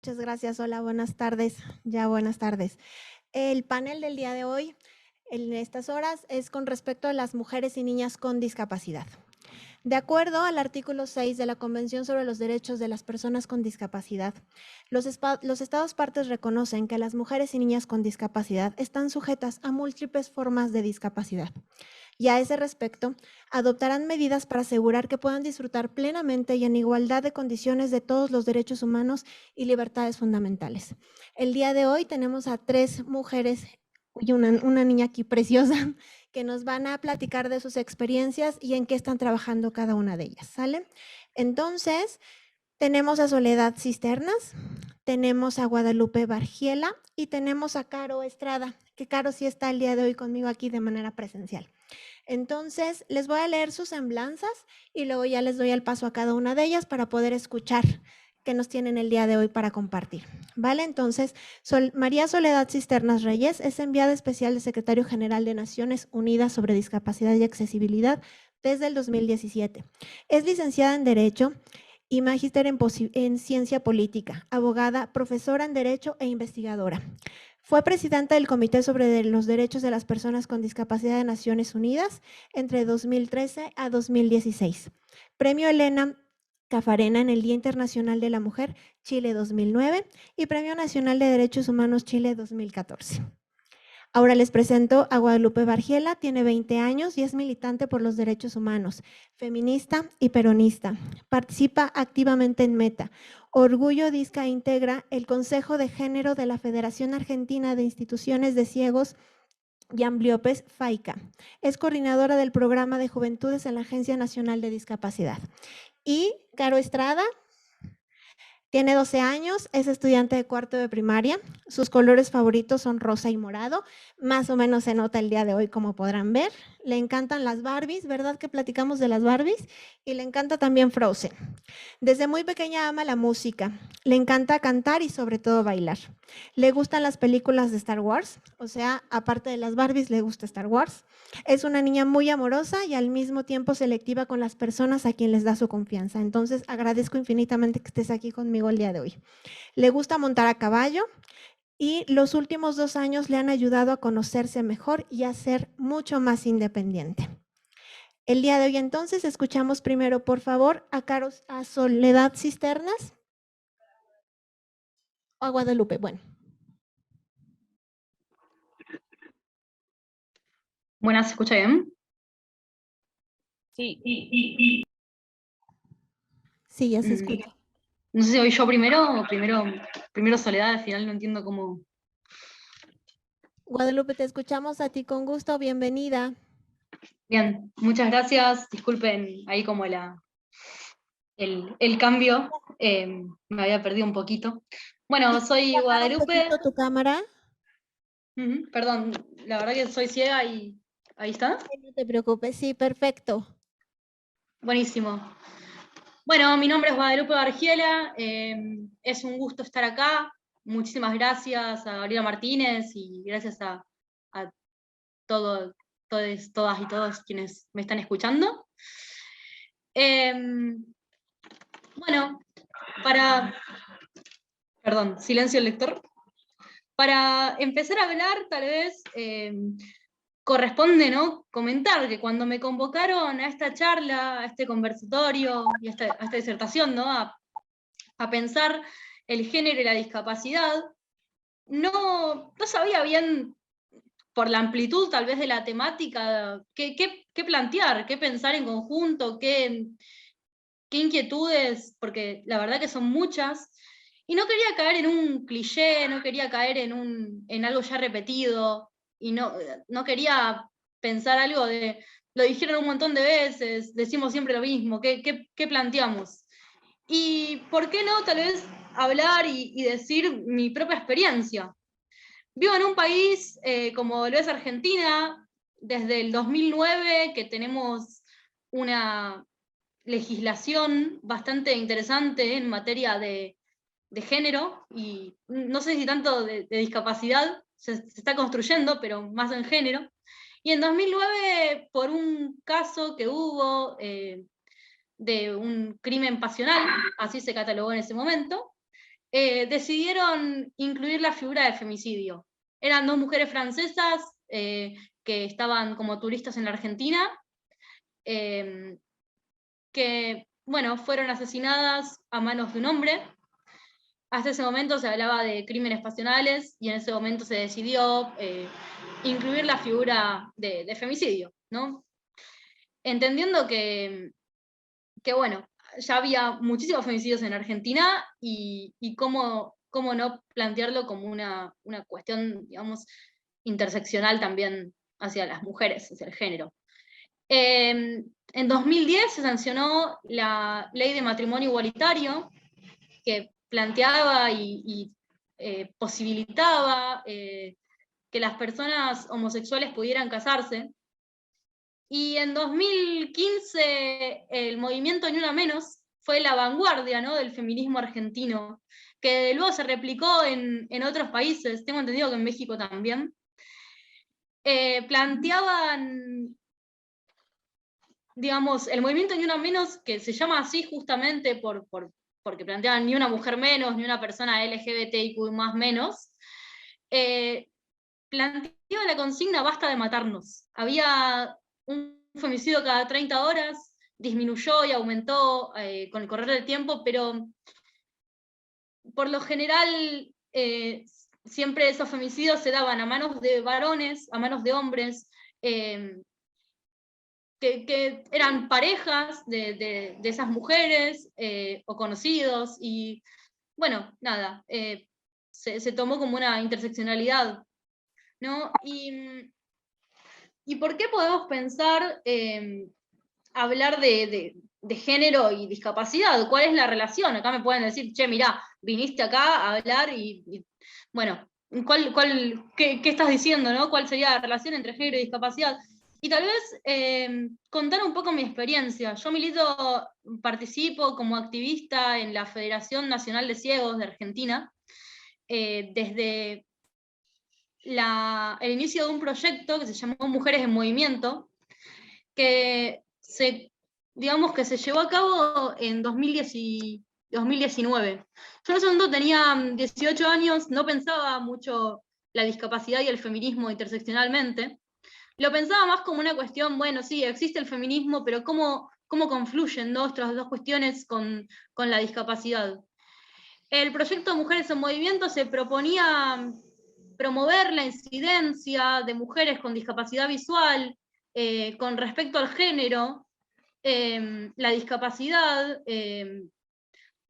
Muchas gracias. Hola, buenas tardes. Ya buenas tardes. El panel del día de hoy, en estas horas, es con respecto a las mujeres y niñas con discapacidad. De acuerdo al artículo 6 de la Convención sobre los Derechos de las Personas con Discapacidad, los Estados partes reconocen que las mujeres y niñas con discapacidad están sujetas a múltiples formas de discapacidad y a ese respecto adoptarán medidas para asegurar que puedan disfrutar plenamente y en igualdad de condiciones de todos los derechos humanos y libertades fundamentales. El día de hoy tenemos a 3 mujeres y una niña aquí preciosa que nos van a platicar de sus experiencias y en qué están trabajando cada una de ellas, ¿sale? Entonces, tenemos a Soledad Cisternas, tenemos a Guadalupe Bargiela y tenemos a Caro Estrada, que Caro sí está el día de hoy conmigo aquí de manera presencial. Entonces, les voy a leer sus semblanzas y luego ya les doy el paso a cada una de ellas para poder escuchar qué nos tienen el día de hoy para compartir. ¿Vale? Entonces, María Soledad Cisternas Reyes es enviada especial del Secretario General de Naciones Unidas sobre Discapacidad y Accesibilidad desde el 2017. Es licenciada en Derecho y magíster en Ciencia Política, abogada, profesora en Derecho e investigadora. Fue presidenta del Comité sobre los Derechos de las Personas con Discapacidad de Naciones Unidas entre 2013 a 2016. Premio Elena Cafarena en el Día Internacional de la Mujer, Chile 2009, y Premio Nacional de Derechos Humanos, Chile 2014. Ahora les presento a Guadalupe Bargiela, tiene 20 años y es militante por los derechos humanos, feminista y peronista. Participa activamente en Meta. Orgullo Disca integra el Consejo de Género de la Federación Argentina de Instituciones de Ciegos y Ambliopes, FAICA. Es coordinadora del programa de Juventudes en la Agencia Nacional de Discapacidad. Y Caro Estrada, tiene 12 años, es estudiante de cuarto de primaria. Sus colores favoritos son rosa y morado. Más o menos se nota el día de hoy, como podrán ver. Le encantan las Barbies, ¿verdad que platicamos de las Barbies? Y le encanta también Frozen. Desde muy pequeña ama la música. Le encanta cantar y sobre todo bailar. Le gustan las películas de Star Wars, o sea, aparte de las Barbies, le gusta Star Wars. Es una niña muy amorosa y al mismo tiempo selectiva con las personas a quien les da su confianza. Entonces, agradezco infinitamente que estés aquí conmigo el día de hoy. Le gusta montar a caballo y los últimos 2 años le han ayudado a conocerse mejor y a ser mucho más independiente. El día de hoy entonces escuchamos primero, por favor, a Soledad Cisternas o a Guadalupe. Bueno. Buenas, ¿se escucha bien? Sí. Sí, ya se escucha. No sé si voy yo primero o primero Soledad, al final no entiendo cómo. Guadalupe, te escuchamos a ti con gusto, bienvenida. Bien, muchas gracias. Disculpen ahí como el cambio, me había perdido un poquito. Bueno, soy ¿Bajar un Guadalupe. poquito tu cámara? Perdón, la verdad que soy ciega y ahí está. No te preocupes, sí, perfecto. Buenísimo. Bueno, mi nombre es Guadalupe Bargiela, es un gusto estar acá. Muchísimas gracias a Gabriela Martínez y gracias a todos, todas y todos quienes me están escuchando. Bueno, perdón, silencio el lector. Para empezar a hablar, tal vez corresponde, ¿no?, comentar que cuando me convocaron a esta charla, a este conversatorio y a esta disertación, ¿no?, a pensar el género y la discapacidad, no sabía bien, por la amplitud tal vez de la temática, qué plantear, qué pensar en conjunto, qué inquietudes, porque la verdad que son muchas, y no quería caer en un cliché, no quería caer en algo ya repetido, y no quería pensar algo de, lo dijeron un montón de veces, decimos siempre lo mismo, ¿qué planteamos? Y por qué no, tal vez, hablar y decir mi propia experiencia. Vivo en un país como lo es Argentina, desde el 2009, que tenemos una legislación bastante interesante en materia de género, y no sé si tanto de discapacidad, se está construyendo, pero más en género. Y en 2009, por un caso que hubo de un crimen pasional, así se catalogó en ese momento, decidieron incluir la figura del femicidio. Eran 2 mujeres francesas que estaban como turistas en la Argentina, que, bueno, fueron asesinadas a manos de un hombre. Hasta ese momento se hablaba de crímenes pasionales y en ese momento se decidió incluir la figura de femicidio, ¿no? Entendiendo que, bueno, ya había muchísimos femicidios en Argentina y cómo no plantearlo como una cuestión, digamos, interseccional también hacia las mujeres, hacia el género. En 2010 se sancionó la ley de matrimonio igualitario, que planteaba y posibilitaba que las personas homosexuales pudieran casarse. Y en 2015 el movimiento Ni Una Menos fue la vanguardia, ¿no?, del feminismo argentino, que luego se replicó en otros países, tengo entendido que en México también. Planteaban, digamos, el movimiento Ni Una Menos, que se llama así justamente porque planteaban ni una mujer menos, ni una persona LGBTIQ más menos, planteaba la consigna basta de matarnos. Había un femicidio cada 30 horas, disminuyó y aumentó con el correr del tiempo, pero por lo general siempre esos femicidios se daban a manos de varones, a manos de hombres, que eran parejas de esas mujeres o conocidos, y bueno, nada, se tomó como una interseccionalidad, ¿no? ¿Y por qué podemos pensar hablar de género y discapacidad? ¿Cuál es la relación? Acá me pueden decir, che, mirá, viniste acá a hablar y bueno, qué estás diciendo, ¿no? ¿Cuál sería la relación entre género y discapacidad? Y tal vez contar un poco mi experiencia. Yo participo como activista en la Federación Nacional de Ciegos de Argentina, desde el inicio de un proyecto que se llamó Mujeres en Movimiento, que digamos que se llevó a cabo en 2019. Yo en ese momento tenía 18 años, no pensaba mucho la discapacidad y el feminismo interseccionalmente. Lo pensaba más como una cuestión, bueno, sí, existe el feminismo, pero ¿cómo confluyen estas dos cuestiones con la discapacidad? El proyecto Mujeres en Movimiento se proponía promover la incidencia de mujeres con discapacidad visual con respecto al género, la discapacidad,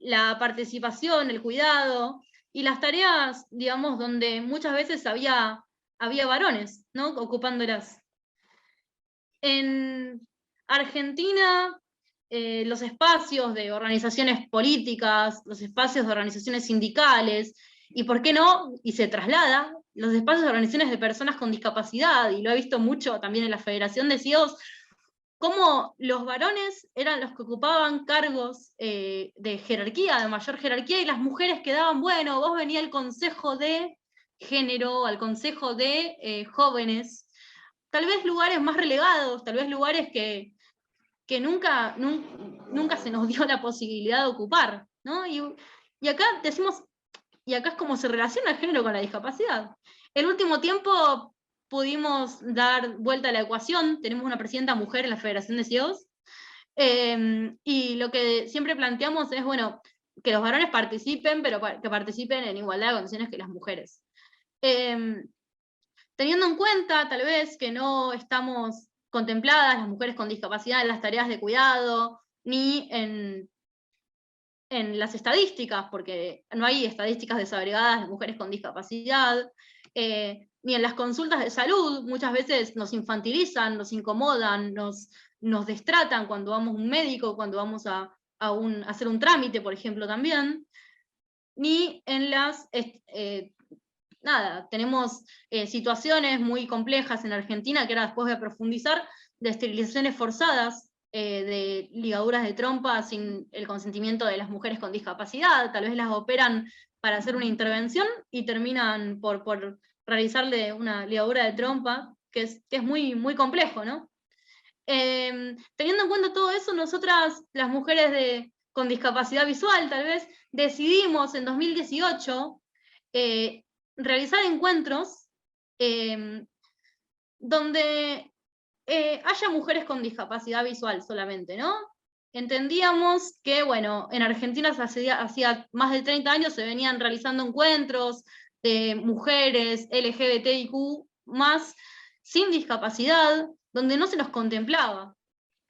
la participación, el cuidado, y las tareas, digamos, donde muchas veces había varones, ¿no?, ocupándolas. En Argentina, los espacios de organizaciones políticas, los espacios de organizaciones sindicales, y por qué no, y se traslada, los espacios de organizaciones de personas con discapacidad, y lo he visto mucho también en la Federación de Ciegos, cómo los varones eran los que ocupaban cargos de jerarquía, de mayor jerarquía, y las mujeres quedaban, bueno, vos venía al consejo de género, al consejo de jóvenes, tal vez lugares más relegados, tal vez lugares que nunca se nos dio la posibilidad de ocupar, ¿no? Y acá decimos, y acá es como se relaciona el género con la discapacidad. El último tiempo pudimos dar vuelta a la ecuación, tenemos una presidenta mujer en la Federación de Ciegos, y lo que siempre planteamos es, bueno, que los varones participen, pero que participen en igualdad de condiciones que las mujeres. Teniendo en cuenta, tal vez, que no estamos contempladas las mujeres con discapacidad en las tareas de cuidado, ni en las estadísticas, porque no hay estadísticas desagregadas de mujeres con discapacidad, ni en las consultas de salud, muchas veces nos infantilizan, nos incomodan, nos destratan cuando vamos a un médico, cuando vamos a hacer un trámite, por ejemplo, también, ni en las... tenemos situaciones muy complejas en Argentina, que ahora después voy a profundizar, de esterilizaciones forzadas, de ligaduras de trompa sin el consentimiento de las mujeres con discapacidad, tal vez las operan para hacer una intervención y terminan por realizarle una ligadura de trompa, que es muy, muy complejo, ¿no? Teniendo en cuenta todo eso, nosotras, las mujeres con discapacidad visual, tal vez, decidimos en 2018 realizar encuentros donde haya mujeres con discapacidad visual solamente, ¿no? Entendíamos que, bueno, en Argentina hacía más de 30 años se venían realizando encuentros de mujeres LGBTIQ más sin discapacidad, donde no se nos contemplaba.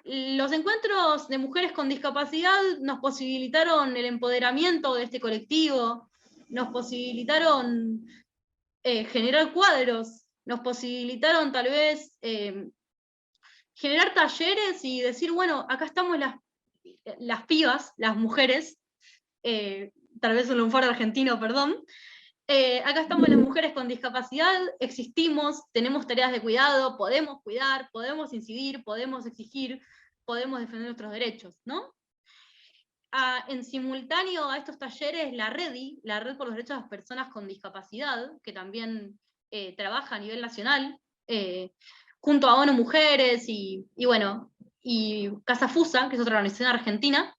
Los encuentros de mujeres con discapacidad nos posibilitaron el empoderamiento de este colectivo, nos posibilitaron generar cuadros, nos posibilitaron tal vez generar talleres y decir, bueno, acá estamos las pibas, las mujeres, tal vez un lunfardo argentino, perdón, acá estamos las mujeres con discapacidad, existimos, tenemos tareas de cuidado, podemos cuidar, podemos incidir, podemos exigir, podemos defender nuestros derechos, ¿no? En simultáneo a estos talleres, la REDI, la Red por los Derechos de las Personas con Discapacidad, que también trabaja a nivel nacional, junto a ONU Mujeres y Casa Fusa, que es otra organización argentina,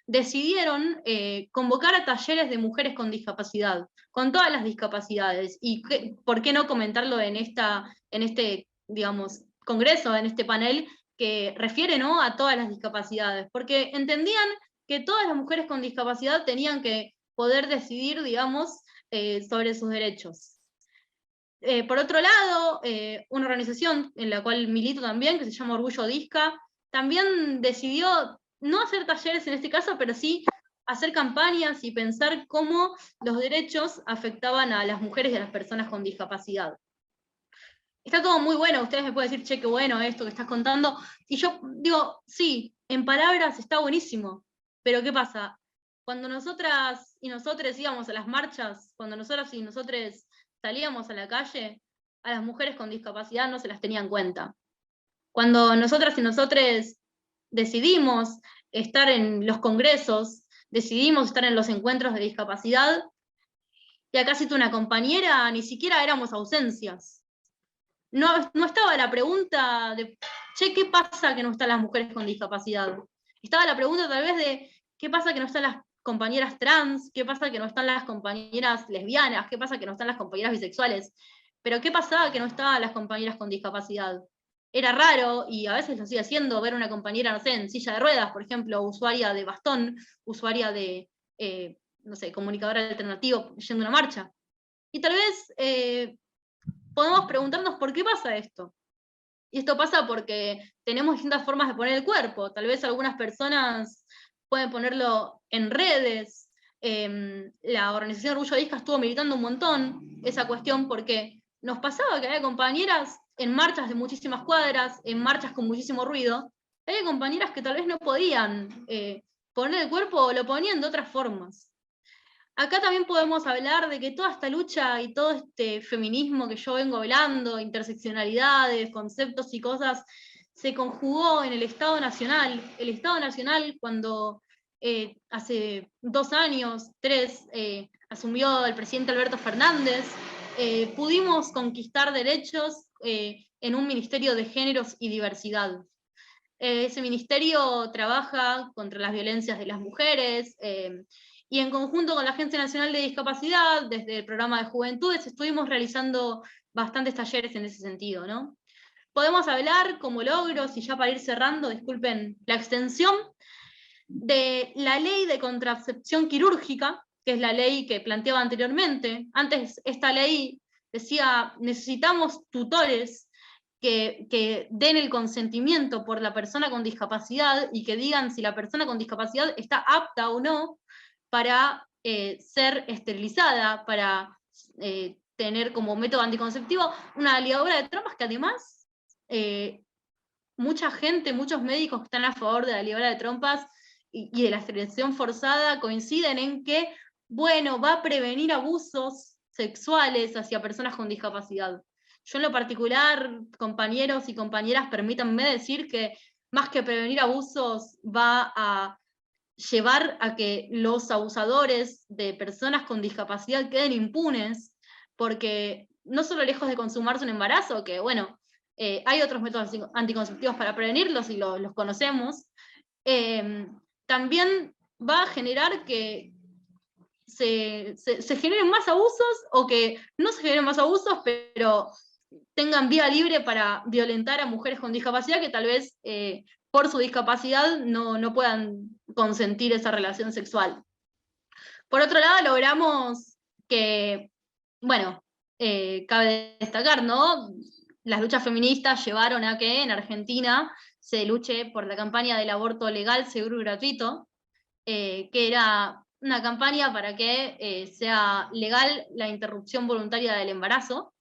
decidieron convocar a talleres de mujeres con discapacidad, con todas las discapacidades. Y por qué no comentarlo en este, digamos, congreso, en este panel, que refiere, ¿no?, a todas las discapacidades, porque entendían que todas las mujeres con discapacidad tenían que poder decidir, digamos, sobre sus derechos. Por otro lado, una organización en la cual milito también, que se llama Orgullo Disca, también decidió no hacer talleres en este caso, pero sí hacer campañas y pensar cómo los derechos afectaban a las mujeres y a las personas con discapacidad. Está todo muy bueno, ustedes me pueden decir, che, qué bueno esto que estás contando, y yo digo, sí, en palabras está buenísimo, pero ¿qué pasa? Cuando nosotras y nosotros íbamos a las marchas, cuando nosotras y nosotros salíamos a la calle, a las mujeres con discapacidad no se las tenía en cuenta. Cuando nosotras y nosotros decidimos estar en los congresos, decidimos estar en los encuentros de discapacidad, y acá cito una compañera, ni siquiera éramos ausencias. No estaba la pregunta de, che, ¿qué pasa que no están las mujeres con discapacidad? Estaba la pregunta tal vez de, ¿qué pasa que no están las compañeras trans? ¿Qué pasa que no están las compañeras lesbianas? ¿Qué pasa que no están las compañeras bisexuales? Pero ¿qué pasaba que no estaban las compañeras con discapacidad? Era raro, y a veces lo sigue haciendo, ver una compañera, no sé, en silla de ruedas, por ejemplo, usuaria de bastón, usuaria de, no sé, comunicador alternativo, yendo a una marcha. Y tal vez podemos preguntarnos por qué pasa esto. Y esto pasa porque tenemos distintas formas de poner el cuerpo. Tal vez algunas personas pueden ponerlo en redes. La organización Orgullo Disca estuvo militando un montón esa cuestión porque nos pasaba que había compañeras en marchas de muchísimas cuadras, en marchas con muchísimo ruido, había compañeras que tal vez no podían poner el cuerpo o lo ponían de otras formas. Acá también podemos hablar de que toda esta lucha y todo este feminismo que yo vengo hablando, interseccionalidades, conceptos y cosas, se conjugó en el Estado Nacional. El Estado Nacional, cuando hace 2 años, 3, asumió el presidente Alberto Fernández, pudimos conquistar derechos en un Ministerio de Géneros y Diversidad. Ese ministerio trabaja contra las violencias de las mujeres, y en conjunto con la Agencia Nacional de Discapacidad, desde el programa de Juventudes, estuvimos realizando bastantes talleres en ese sentido, ¿no? Podemos hablar como logros, y ya para ir cerrando, disculpen la extensión, de la ley de contracepción quirúrgica, que es la ley que planteaba anteriormente. Antes esta ley decía, necesitamos tutores que den el consentimiento por la persona con discapacidad y que digan si la persona con discapacidad está apta o no para ser esterilizada, para tener como método anticonceptivo una ligadura de trompas, que además mucha gente, muchos médicos que están a favor de la ligadura de trompas y de la esterilización forzada coinciden en que, bueno, va a prevenir abusos sexuales hacia personas con discapacidad. Yo en lo particular, compañeros y compañeras, permítanme decir que más que prevenir abusos, va a llevar a que los abusadores de personas con discapacidad queden impunes, porque no solo lejos de consumarse un embarazo, que bueno, hay otros métodos anticonceptivos para prevenirlos y los conocemos, también va a generar que se generen más abusos, o que no se generen más abusos, pero tengan vía libre para violentar a mujeres con discapacidad que tal vez por su discapacidad no puedan consentir esa relación sexual. Por otro lado, logramos que, bueno, cabe destacar, ¿no? Las luchas feministas llevaron a que en Argentina se luche por la campaña del aborto legal, seguro y gratuito, que era una campaña para que sea legal la interrupción voluntaria del embarazo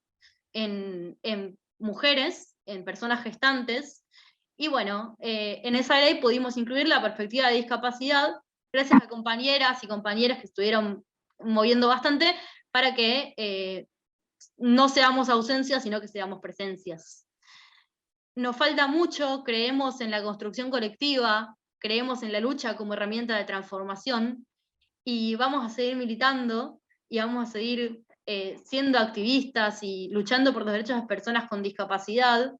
en mujeres, en personas gestantes. Y bueno, en esa ley pudimos incluir la perspectiva de discapacidad, gracias a compañeras y compañeros que estuvieron moviendo bastante para que no seamos ausencias, sino que seamos presencias. Nos falta mucho, creemos en la construcción colectiva, creemos en la lucha como herramienta de transformación, y vamos a seguir militando y vamos a seguir siendo activistas y luchando por los derechos de las personas con discapacidad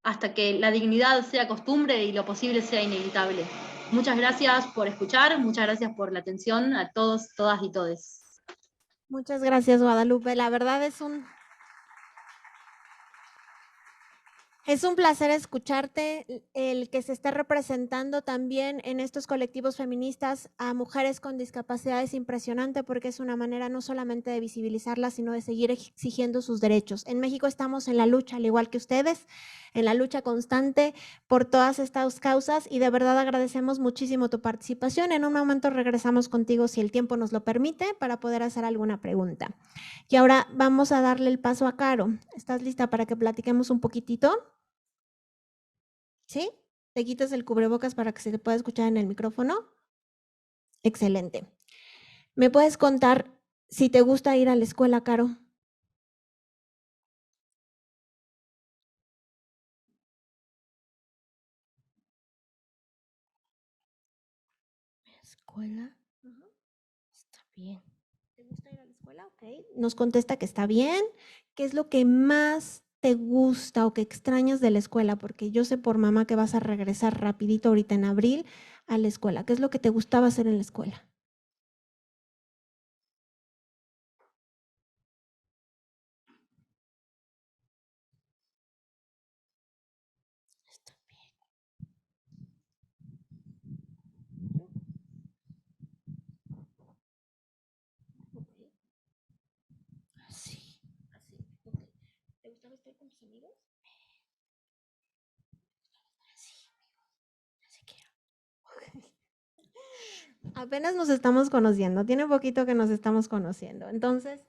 hasta que la dignidad sea costumbre y lo posible sea inevitable. Muchas gracias por escuchar, muchas gracias por la atención a todos, todas y todes. Muchas gracias, Guadalupe. La verdad es un placer escucharte, el que se esté representando también en estos colectivos feministas a mujeres con discapacidad es impresionante, porque es una manera no solamente de visibilizarlas, sino de seguir exigiendo sus derechos. En México estamos en la lucha, al igual que ustedes, en la lucha constante por todas estas causas, y de verdad agradecemos muchísimo tu participación. En un momento regresamos contigo, si el tiempo nos lo permite, para poder hacer alguna pregunta. Y ahora vamos a darle el paso a Caro. ¿Estás lista para que platiquemos un poquitito? ¿Sí? ¿Te quitas el cubrebocas para que se te pueda escuchar en el micrófono? Excelente. ¿Me puedes contar si te gusta ir a la escuela, Caro? Escuela, está bien. ¿Te gusta ir a la escuela? Ok. Nos contesta que está bien. ¿Qué es lo que más te gusta o que extrañas de la escuela? Porque yo sé por mamá que vas a regresar rapidito ahorita en abril a la escuela. ¿Qué es lo que te gustaba hacer en la escuela? Está bien. Así. Así, ok. ¿Te gustaba estar con tus amigos? Así. Así quiero. Apenas nos estamos conociendo, tiene poquito que nos estamos conociendo. Entonces,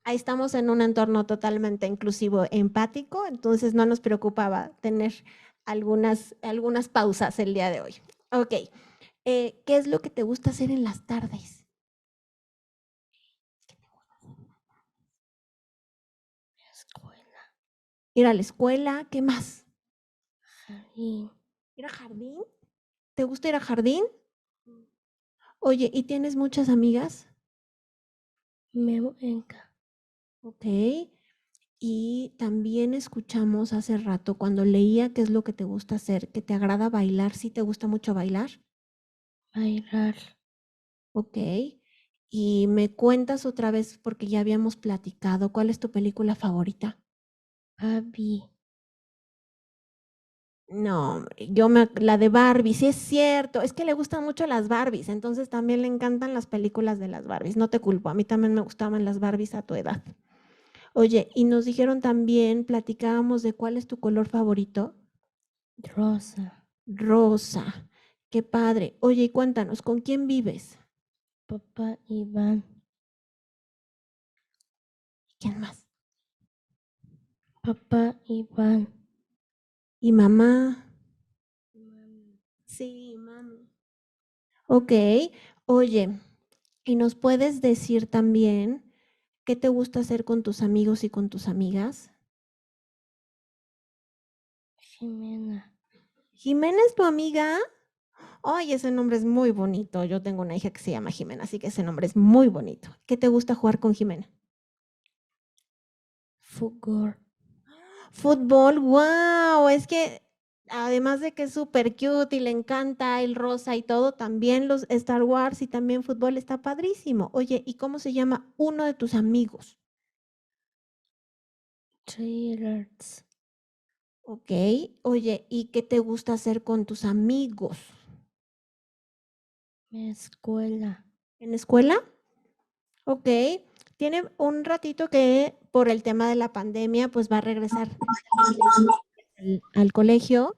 ahí estamos en un entorno totalmente inclusivo, empático, entonces no nos preocupaba tener algunas pausas el día de hoy. Ok, ¿qué es lo que te gusta hacer en las tardes? Escuela, Ir a la escuela, ¿qué más? jardín, ¿Ir a jardín? ¿Te gusta ir a jardín? Oye, ¿y tienes muchas amigas? me venga, Ok. Y también escuchamos hace rato cuando leía qué es lo que te gusta hacer, que te agrada bailar. ¿Sí te gusta mucho bailar? bailar, Ok. Y me cuentas otra vez, porque ya habíamos platicado, ¿cuál es tu película favorita? papi, No, hombre, la de Barbie, sí es cierto, es que le gustan mucho las Barbies, entonces también le encantan las películas de las Barbies, no te culpo, a mí también me gustaban las Barbies a tu edad. Oye, y nos dijeron también, platicábamos de cuál es tu color favorito. rosa, Rosa, qué padre. Oye, y cuéntanos, ¿con quién vives? papá Iván, ¿Quién más? papá Iván, ¿Y mamá? Sí, mami. Ok, oye, ¿y nos puedes decir también qué te gusta hacer con tus amigos y con tus amigas? Jimena, ¿Jimena es tu amiga? Ay, ese nombre es muy bonito. Yo tengo una hija que se llama Jimena, así que ese nombre es muy bonito. ¿Qué te gusta jugar con Jimena? fútbol, Fútbol, wow, es que Además de que es súper cute y le encanta el rosa y todo, también los Star Wars y también fútbol está padrísimo. Oye, ¿y cómo se llama uno de tus amigos? Cheaters. Ok, oye, ¿y qué te gusta hacer con tus amigos? Escuela. ¿En escuela? Ok, tiene un ratito que por el tema de la pandemia, pues va a regresar al colegio.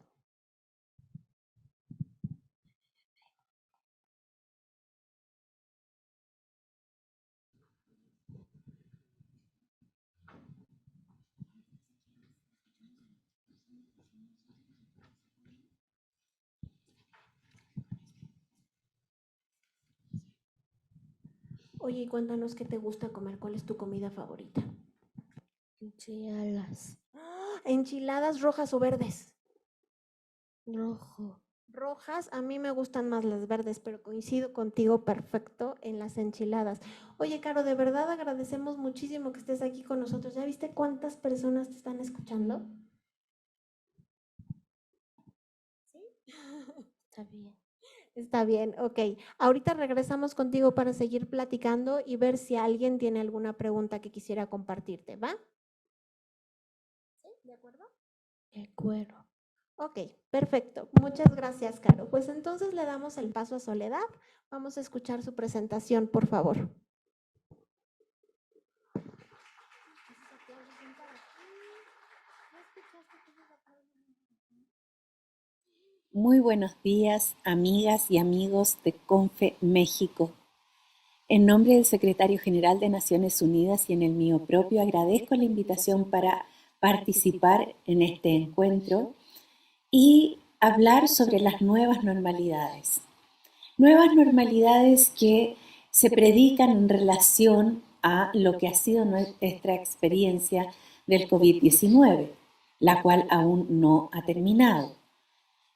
Oye, y cuéntanos qué te gusta comer, ¿cuál es tu comida favorita? Enchiladas. ¡Ah! ¿Enchiladas rojas o verdes? Rojo. Rojas, a mí me gustan más las verdes, pero coincido contigo perfecto en las enchiladas. Oye, Caro, de verdad agradecemos muchísimo que estés aquí con nosotros. ¿Ya viste cuántas personas te están escuchando? ¿Sí? Está bien. Está bien, ok. Ahorita regresamos contigo para seguir platicando y ver si alguien tiene alguna pregunta que quisiera compartirte, ¿va? ¿Sí? ¿De acuerdo? De acuerdo. Ok, perfecto. Muchas gracias, Caro. Pues entonces le damos el paso a Soledad. Vamos a escuchar su presentación, por favor. Muy buenos días, amigas y amigos de CONFE México. En nombre del Secretario General de Naciones Unidas y en el mío propio, agradezco la invitación para participar en este encuentro y hablar sobre las nuevas normalidades. Nuevas normalidades que se predican en relación a lo que ha sido nuestra experiencia del COVID-19, la cual aún no ha terminado.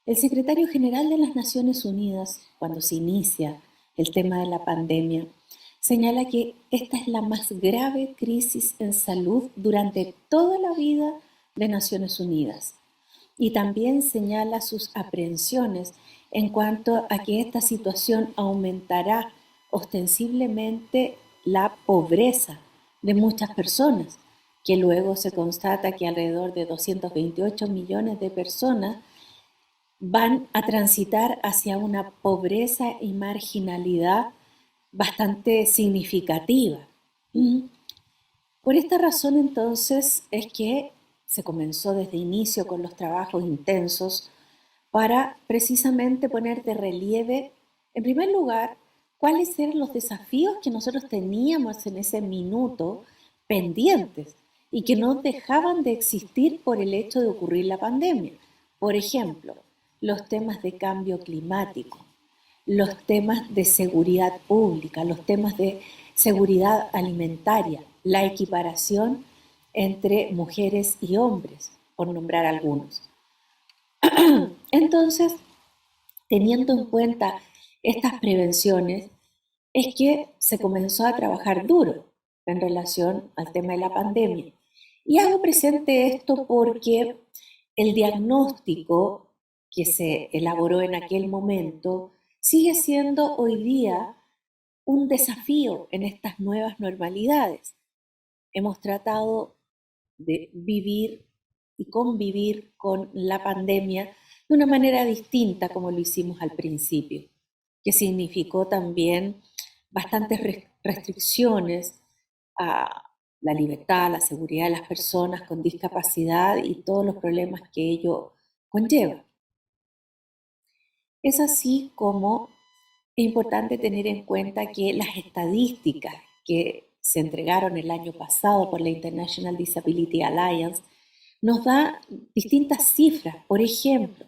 El secretario general de las Naciones Unidas, cuando se inicia el tema de la pandemia, señala que esta es la más grave crisis en salud durante toda la vida de Naciones Unidas. Y también señala sus aprehensiones en cuanto a que esta situación aumentará ostensiblemente la pobreza de muchas personas, que luego se constata que alrededor de 228 millones de personas van a transitar hacia una pobreza y marginalidad bastante significativa. Por esta razón, entonces, es que se comenzó desde inicio con los trabajos intensos para precisamente poner de relieve, en primer lugar, cuáles eran los desafíos que nosotros teníamos en ese minuto pendientes y que no dejaban de existir por el hecho de ocurrir la pandemia. Por ejemplo, los temas de cambio climático, los temas de seguridad pública, los temas de seguridad alimentaria, la equiparación entre mujeres y hombres, por nombrar algunos. Entonces, teniendo en cuenta estas prevenciones, es que se comenzó a trabajar duro en relación al tema de la pandemia. Y hago presente esto porque el diagnóstico que se elaboró en aquel momento sigue siendo hoy día un desafío en estas nuevas normalidades. Hemos tratado de vivir y convivir con la pandemia de una manera distinta como lo hicimos al principio, que significó también bastantes restricciones a la libertad, a la seguridad de las personas con discapacidad y todos los problemas que ello conlleva. Es así como es importante tener en cuenta que las estadísticas que se entregaron el año pasado por la International Disability Alliance nos da distintas cifras. Por ejemplo,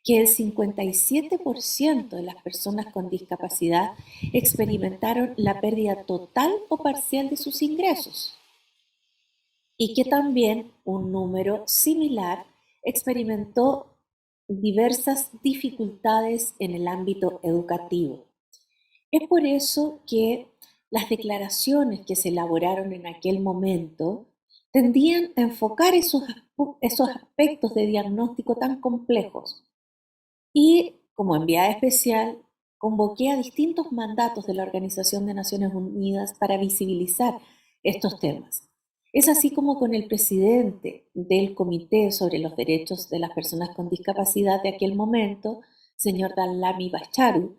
que el 57% de las personas con discapacidad experimentaron la pérdida total o parcial de sus ingresos y que también un número similar experimentó diversas dificultades en el ámbito educativo. Es por eso que las declaraciones que se elaboraron en aquel momento tendían a enfocar esos aspectos de diagnóstico tan complejos. Y como enviada especial, convoqué a distintos mandatos de la Organización de Naciones Unidas para visibilizar estos temas. Es así como con el presidente del Comité sobre los Derechos de las Personas con Discapacidad de aquel momento, señor Dalami Bacharu,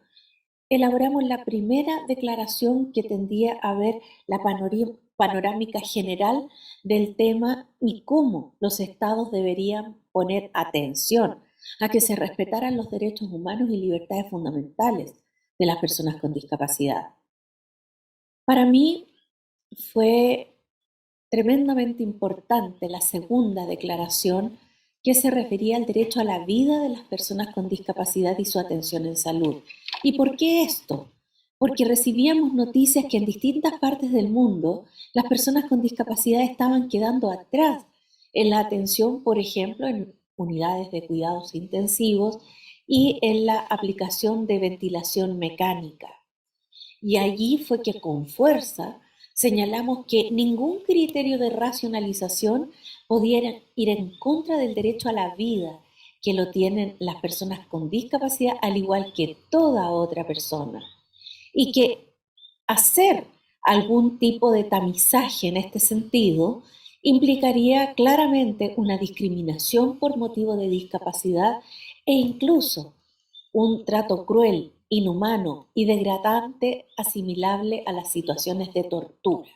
elaboramos la primera declaración que tendía a ver la panorámica general del tema y cómo los estados deberían poner atención a que se respetaran los derechos humanos y libertades fundamentales de las personas con discapacidad. Para mí fue tremendamente importante la segunda declaración que se refería al derecho a la vida de las personas con discapacidad y su atención en salud. ¿Y por qué esto? Porque recibíamos noticias que en distintas partes del mundo las personas con discapacidad estaban quedando atrás en la atención, por ejemplo, en unidades de cuidados intensivos y en la aplicación de ventilación mecánica. Y allí fue que con fuerza señalamos que ningún criterio de racionalización podía ir en contra del derecho a la vida que lo tienen las personas con discapacidad, al igual que toda otra persona. Y que hacer algún tipo de tamizaje en este sentido implicaría claramente una discriminación por motivo de discapacidad e incluso un trato cruel, inhumano y degradante asimilable a las situaciones de tortura.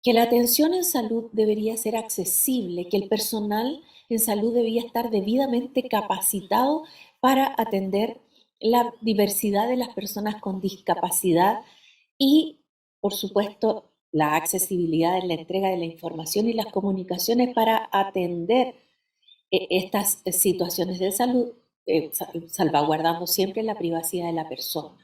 Que la atención en salud debería ser accesible, que el personal en salud debía estar debidamente capacitado para atender la diversidad de las personas con discapacidad y, por supuesto, la accesibilidad en la entrega de la información y las comunicaciones para atender estas situaciones de salud, salvaguardando siempre la privacidad de la persona.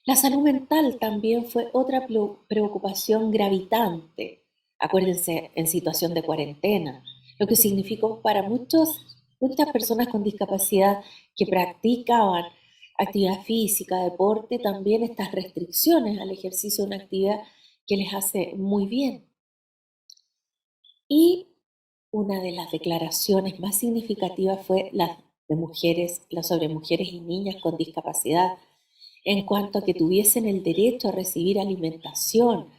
La salud mental también fue otra preocupación gravitante, acuérdense, en situación de cuarentena, lo que significó para muchas personas con discapacidad que practicaban actividad física, deporte, también estas restricciones al ejercicio de una actividad que les hace muy bien. Y una de las declaraciones más significativas fue la sobre mujeres y niñas con discapacidad, en cuanto a que tuviesen el derecho a recibir alimentación,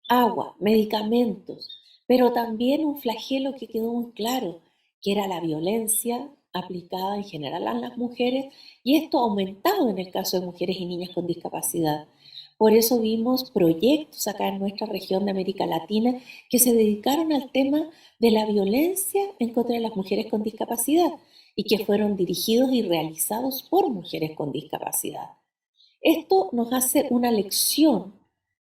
agua, medicamentos, pero también un flagelo que quedó muy claro, que era la violencia aplicada en general a las mujeres, y esto ha aumentado en el caso de mujeres y niñas con discapacidad. Por eso vimos proyectos acá en nuestra región de América Latina que se dedicaron al tema de la violencia en contra de las mujeres con discapacidad y que fueron dirigidos y realizados por mujeres con discapacidad. Esto nos hace una lección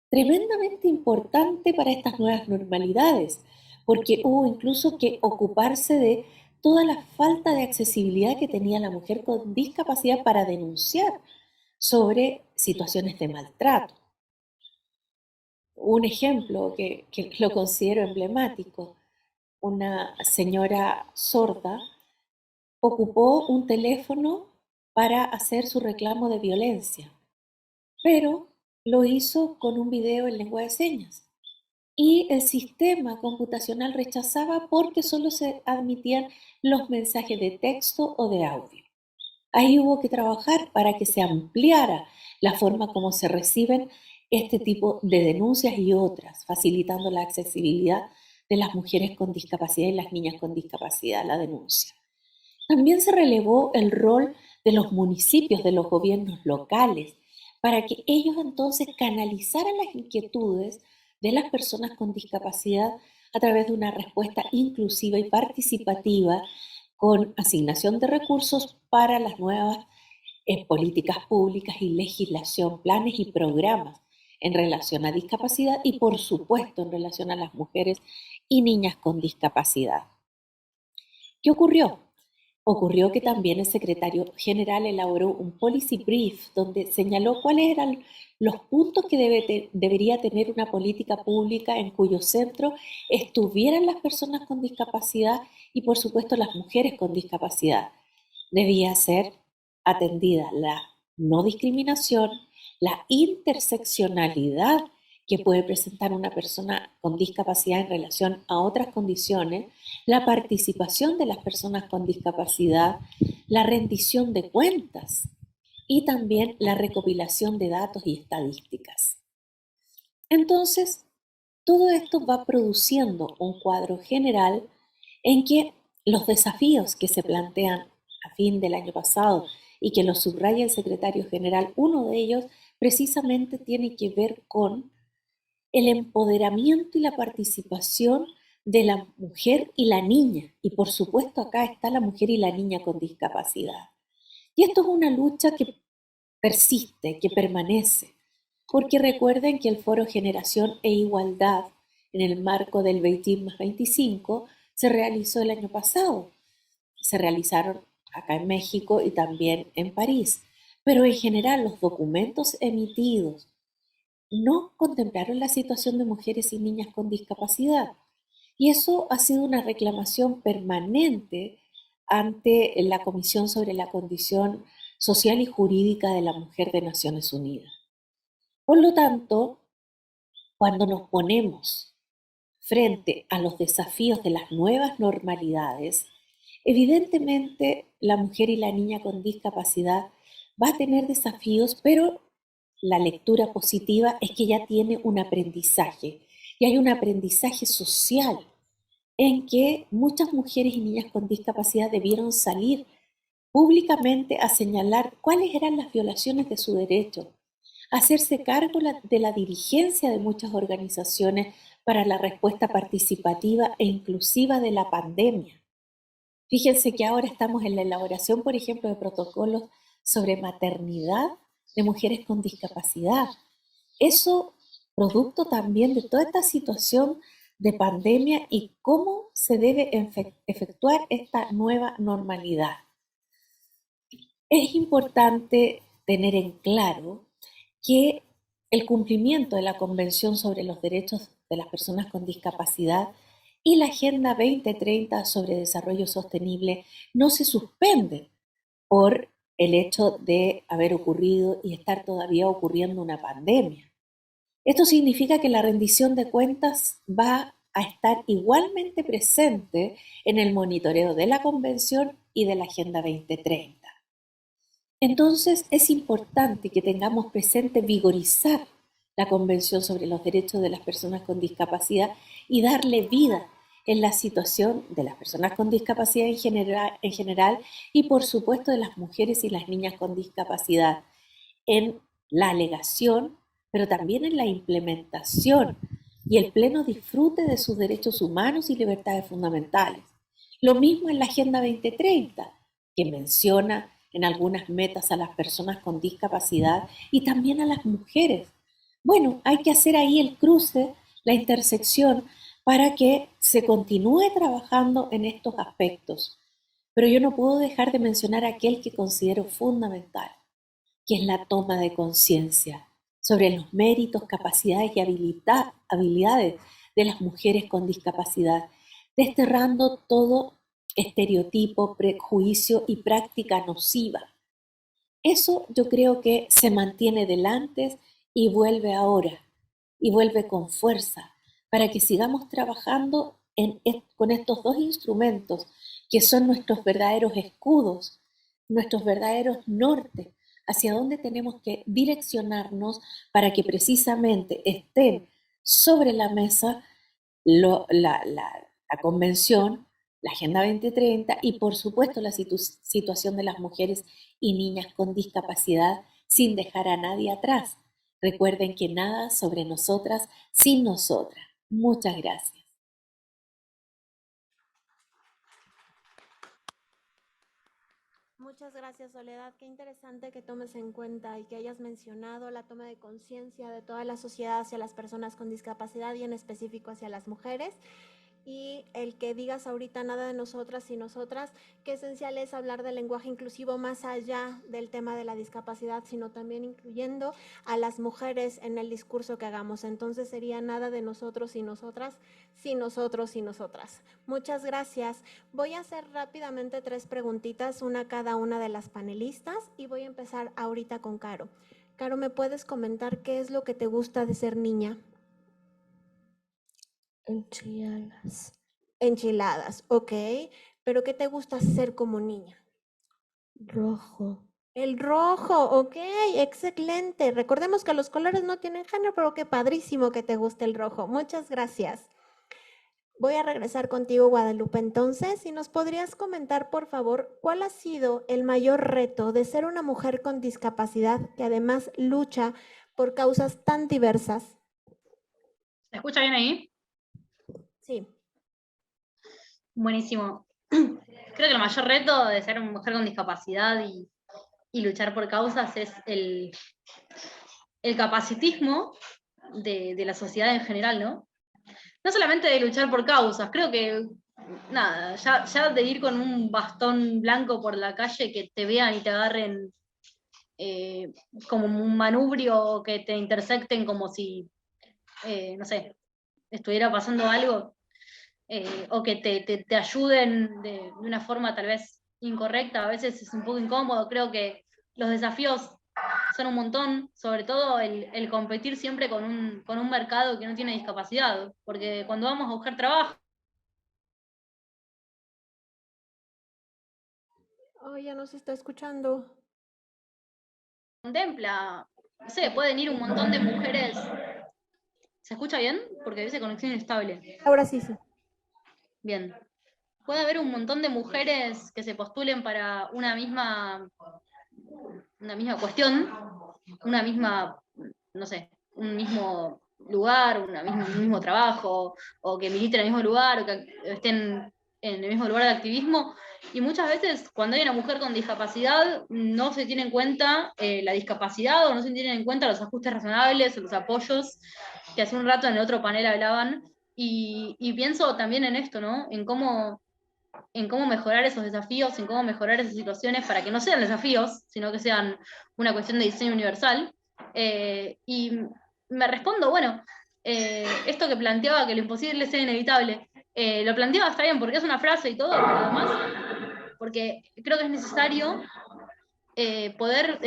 tremendamente importante para estas nuevas normalidades, porque hubo incluso que ocuparse de toda la falta de accesibilidad que tenía la mujer con discapacidad para denunciar sobre situaciones de maltrato. Un ejemplo que lo considero emblemático, una señora sorda ocupó un teléfono para hacer su reclamo de violencia, pero lo hizo con un video en lengua de señas. Y el sistema computacional rechazaba porque solo se admitían los mensajes de texto o de audio. Ahí hubo que trabajar para que se ampliara la forma como se reciben este tipo de denuncias y otras, facilitando la accesibilidad de las mujeres con discapacidad y las niñas con discapacidad a la denuncia. También se relevó el rol de los municipios, de los gobiernos locales, para que ellos entonces canalizaran las inquietudes de las personas con discapacidad a través de una respuesta inclusiva y participativa con asignación de recursos para las nuevas políticas públicas y legislación, planes y programas en relación a discapacidad y, por supuesto, en relación a las mujeres y niñas con discapacidad. ¿Qué ocurrió? Ocurrió que también el secretario general elaboró un policy brief donde señaló cuáles eran los puntos que debería tener una política pública en cuyo centro estuvieran las personas con discapacidad y, por supuesto, las mujeres con discapacidad. Debía ser atendida la no discriminación, la interseccionalidad que puede presentar una persona con discapacidad en relación a otras condiciones, la participación de las personas con discapacidad, la rendición de cuentas y también la recopilación de datos y estadísticas. Entonces, todo esto va produciendo un cuadro general en que los desafíos que se plantean a fin del año pasado y que los subraya el secretario general, uno de ellos precisamente tiene que ver con el empoderamiento y la participación de la mujer y la niña. Y por supuesto acá está la mujer y la niña con discapacidad. Y esto es una lucha que persiste, que permanece, porque recuerden que el Foro Generación e Igualdad, en el marco del Beijing+25, se realizó el año pasado. Se realizaron acá en México y también en París. Pero en general los documentos emitidos no contemplaron la situación de mujeres y niñas con discapacidad. Y eso ha sido una reclamación permanente ante la Comisión sobre la Condición Social y Jurídica de la Mujer de Naciones Unidas. Por lo tanto, cuando nos ponemos frente a los desafíos de las nuevas normalidades, evidentemente la mujer y la niña con discapacidad va a tener desafíos, pero la lectura positiva es que ya tiene un aprendizaje y hay un aprendizaje social en que muchas mujeres y niñas con discapacidad debieron salir públicamente a señalar cuáles eran las violaciones de su derecho, hacerse cargo de la dirigencia de muchas organizaciones para la respuesta participativa e inclusiva de la pandemia. Fíjense que ahora estamos en la elaboración, por ejemplo, de protocolos sobre maternidad de mujeres con discapacidad. Eso producto también de toda esta situación de pandemia y cómo se debe efectuar esta nueva normalidad. Es importante tener en claro que el cumplimiento de la Convención sobre los Derechos de las Personas con Discapacidad y la Agenda 2030 sobre Desarrollo Sostenible no se suspende por el hecho de haber ocurrido y estar todavía ocurriendo una pandemia. Esto significa que la rendición de cuentas va a estar igualmente presente en el monitoreo de la Convención y de la Agenda 2030. Entonces es importante que tengamos presente vigorizar la Convención sobre los Derechos de las Personas con Discapacidad y darle vida en la situación de las personas con discapacidad en general y por supuesto de las mujeres y las niñas con discapacidad en la alegación, pero también en la implementación y el pleno disfrute de sus derechos humanos y libertades fundamentales. Lo mismo en la Agenda 2030, que menciona en algunas metas a las personas con discapacidad y también a las mujeres. Bueno, hay que hacer ahí el cruce, la intersección, para que se continúe trabajando en estos aspectos. Pero yo no puedo dejar de mencionar aquel que considero fundamental, que es la toma de conciencia sobre los méritos, capacidades y habilidades de las mujeres con discapacidad, desterrando todo estereotipo, prejuicio y práctica nociva. Eso yo creo que se mantiene del antes y vuelve ahora, y vuelve con fuerza, para que sigamos trabajando con estos dos instrumentos, que son nuestros verdaderos escudos, nuestros verdaderos nortes, hacia dónde tenemos que direccionarnos para que precisamente estén sobre la mesa la convención, la Agenda 2030 y por supuesto la situación de las mujeres y niñas con discapacidad sin dejar a nadie atrás. Recuerden que nada sobre nosotras sin nosotras. Muchas gracias. Muchas gracias, Soledad. Qué interesante que tomes en cuenta y que hayas mencionado la toma de conciencia de toda la sociedad hacia las personas con discapacidad y en específico hacia las mujeres. Y el que digas ahorita nada de nosotras y nosotras, qué esencial es hablar del lenguaje inclusivo más allá del tema de la discapacidad, sino también incluyendo a las mujeres en el discurso que hagamos. Entonces sería nada de nosotros y nosotras, sin nosotros y nosotras. Muchas gracias. Voy a hacer rápidamente 3 preguntitas, una a cada una de las panelistas, y voy a empezar ahorita con Caro. Caro, ¿me puedes comentar qué es lo que te gusta de ser niña? Enchiladas. Enchiladas, ok. ¿Pero qué te gusta hacer como niña? Rojo. El rojo, ok, excelente. Recordemos que los colores no tienen género, pero qué padrísimo que te guste el rojo. Muchas gracias. Voy a regresar contigo, Guadalupe. Entonces, si nos podrías comentar, por favor, ¿cuál ha sido el mayor reto de ser una mujer con discapacidad que además lucha por causas tan diversas? ¿Se escucha bien ahí? Sí. Buenísimo. Creo que el mayor reto de ser una mujer con discapacidad y luchar por causas es el capacitismo de la sociedad en general, ¿no? No solamente de luchar por causas, creo que, nada, ya de ir con un bastón blanco por la calle, que te vean y te agarren como un manubrio, o que te intersecten como si, no sé, estuviera pasando algo, o que te ayuden de una forma tal vez incorrecta, a veces es un poco incómodo. Creo que los desafíos son un montón, sobre todo el competir siempre con un mercado que no tiene discapacidad, porque cuando vamos a buscar trabajo, Oh, ya nos está escuchando. contempla, no sé, pueden ir un montón de mujeres. ¿Se escucha bien? Porque dice conexión inestable. Ahora sí, sí. Bien. Puede haber un montón de mujeres que se postulen para una misma cuestión, una misma, no sé, un mismo lugar, un mismo trabajo, o que militen en el mismo lugar, o que estén en el mismo lugar de activismo. Y muchas veces cuando hay una mujer con discapacidad no se tiene en cuenta la discapacidad, o no se tienen en cuenta los ajustes razonables o los apoyos que hace un rato en el otro panel hablaban. Y pienso también en esto, ¿no? En cómo mejorar esos desafíos, en cómo mejorar esas situaciones para que no sean desafíos, sino que sean una cuestión de diseño universal. Y me respondo, bueno, esto que planteaba, que lo imposible sea inevitable, lo planteaba, está bien, porque es una frase y todo, pero además, porque creo que es necesario poder...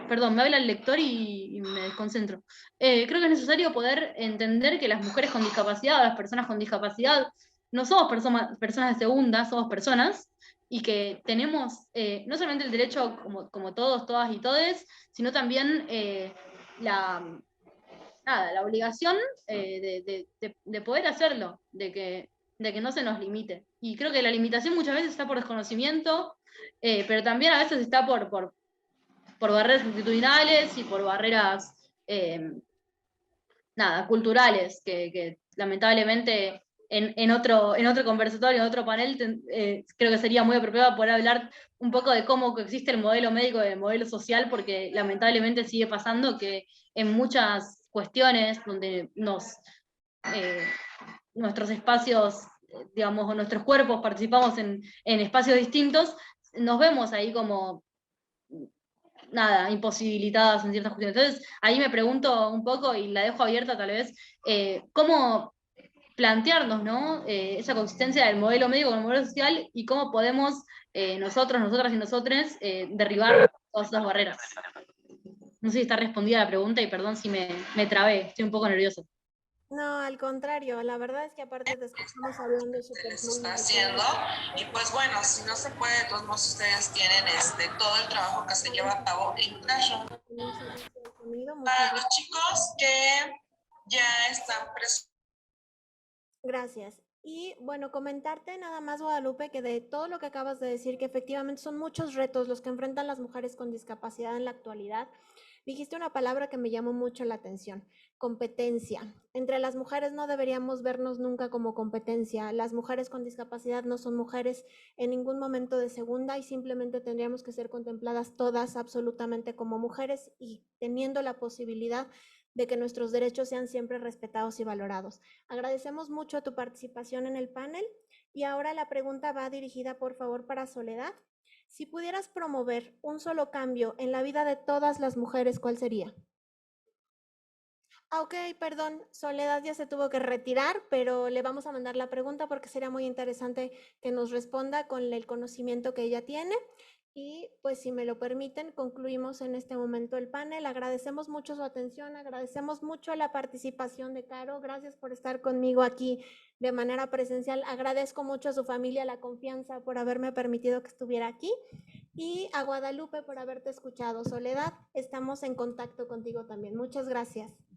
perdón, me habla el lector y me desconcentro. Creo que es necesario poder entender que las mujeres con discapacidad, las personas con discapacidad, no somos personas de segunda, somos personas, y que tenemos no solamente el derecho, como todos, todas y todes, sino también la, la obligación de poder hacerlo, de que no se nos limite. Y creo que la limitación muchas veces está por desconocimiento, pero también a veces está por barreras actitudinales y por barreras culturales, que lamentablemente en otro conversatorio, en otro panel, creo que sería muy apropiado poder hablar un poco de cómo existe el modelo médico y el modelo social, porque lamentablemente sigue pasando que en muchas cuestiones donde nuestros espacios, digamos, o nuestros cuerpos participamos en espacios distintos, nos vemos ahí como imposibilitadas en ciertas cuestiones. Entonces, ahí me pregunto un poco, y la dejo abierta tal vez, cómo plantearnos, ¿no? Esa consistencia del modelo médico con el modelo social, y cómo podemos nosotros, nosotras y nosotres derribar todas esas barreras. No sé si está respondida la pregunta, y perdón si me trabé, estoy un poco nerviosa. No, al contrario, la verdad es que aparte te escuchamos hablando Se súper les fluido está y haciendo, todo. y pues bueno, si no se puede, de todos modos ustedes tienen todo el trabajo que se lleva a cabo en Classroom. Con un servicio de sonido, muchas Para los gracias. chicos que ya están presentes. Gracias. Y bueno, comentarte nada más, Guadalupe, que de todo lo que acabas de decir, que efectivamente son muchos retos los que enfrentan las mujeres con discapacidad en la actualidad. Dijiste una palabra que me llamó mucho la atención: competencia. Entre las mujeres no deberíamos vernos nunca como competencia. Las mujeres con discapacidad no son mujeres en ningún momento de segunda, y simplemente tendríamos que ser contempladas todas absolutamente como mujeres, y teniendo la posibilidad de que nuestros derechos sean siempre respetados y valorados. Agradecemos mucho tu participación en el panel, y ahora la pregunta va dirigida, por favor, para Soledad. Si pudieras promover un solo cambio en la vida de todas las mujeres, ¿cuál sería? Ok, perdón, Soledad ya se tuvo que retirar, pero le vamos a mandar la pregunta porque sería muy interesante que nos responda con el conocimiento que ella tiene. Y pues si me lo permiten, concluimos en este momento el panel. Agradecemos mucho su atención, agradecemos mucho la participación de Caro. Gracias por estar conmigo aquí de manera presencial. Agradezco mucho a su familia la confianza por haberme permitido que estuviera aquí. Y a Guadalupe por haberte escuchado. Soledad, estamos en contacto contigo también. Muchas gracias.